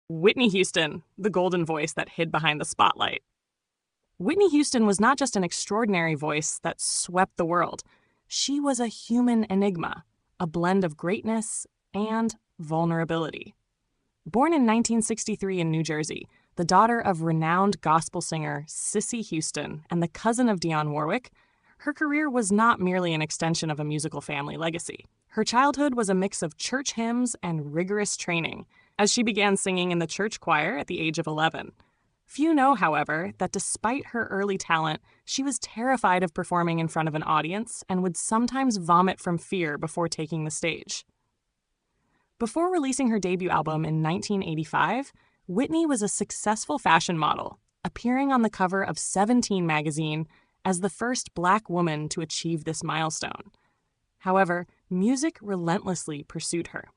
Whitney Houston, the golden voice that hid behind the spotlight. Whitney Houston was not just an extraordinary voice that swept the world. She was a human enigma, a blend of greatness and vulnerability. Born in 1963 in New Jersey, the daughter of renowned gospel singer Cissy Houston and the cousin of Dionne Warwick, her career was not merely an extension of a musical family legacy. Her childhood was a mix of church hymns and rigorous training, as she began singing in the church choir at the age of 11. Few know, however, that despite her early talent, she was terrified of performing in front of an audience and would sometimes vomit from fear before taking the stage. Before releasing her debut album in 1985, Whitney was a successful fashion model, appearing on the cover of Seventeen magazine as the first Black woman to achieve this milestone. However, music relentlessly pursued her.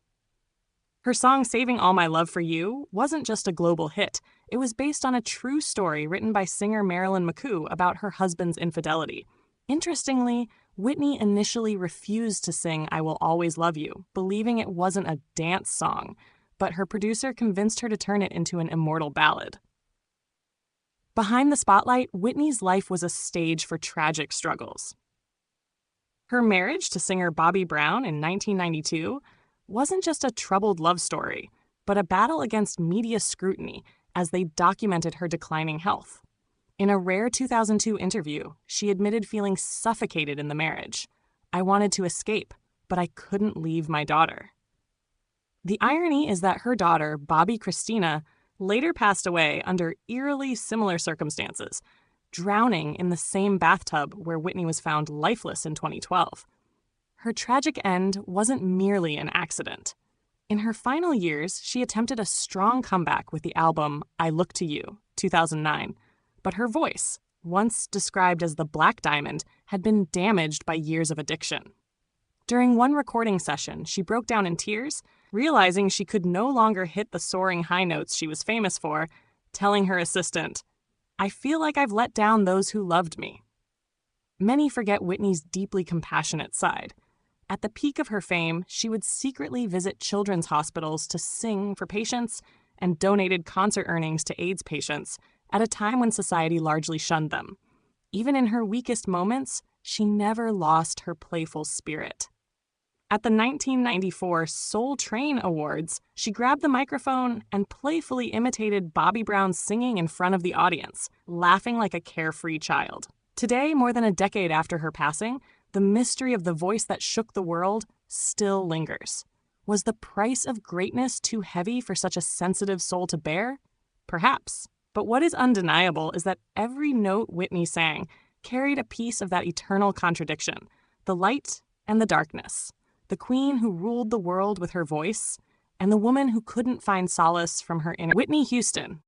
Her song Saving All My Love for You wasn't just a global hit. It was based on a true story written by singer Marilyn McCoo about her husband's infidelity. Interestingly, Whitney initially refused to sing I Will Always Love You, believing it wasn't a dance song, but her producer convinced her to turn it into an immortal ballad. Behind the spotlight, Whitney's life was a stage for tragic struggles. Her marriage to singer Bobby Brown in 1992 wasn't just a troubled love story, but a battle against media scrutiny as they documented her declining health. In a rare 2002 interview, she admitted feeling suffocated in the marriage. "I wanted to escape, but I couldn't leave my daughter." The irony is that her daughter, Bobby Christina, later passed away under eerily similar circumstances, drowning in the same bathtub where Whitney was found lifeless in 2012. Her tragic end wasn't merely an accident. In her final years, she attempted a strong comeback with the album I Look to You, 2009, but her voice, once described as the Black Diamond, had been damaged by years of addiction. During one recording session, she broke down in tears, realizing she could no longer hit the soaring high notes she was famous for, telling her assistant, "I feel like I've let down those who loved me." Many forget Whitney's deeply compassionate side. At the peak of her fame, she would secretly visit children's hospitals to sing for patients and donated concert earnings to AIDS patients at a time when society largely shunned them. Even in her weakest moments, she never lost her playful spirit. At the 1994 Soul Train Awards, she grabbed the microphone and playfully imitated Bobby Brown's singing in front of the audience, laughing like a carefree child. Today, more than a decade after her passing, the mystery of the voice that shook the world still lingers. Was the price of greatness too heavy for such a sensitive soul to bear? Perhaps. But what is undeniable is that every note Whitney sang carried a piece of that eternal contradiction, the light and the darkness, the queen who ruled the world with her voice, and the woman who couldn't find solace from her inner. Whitney Houston,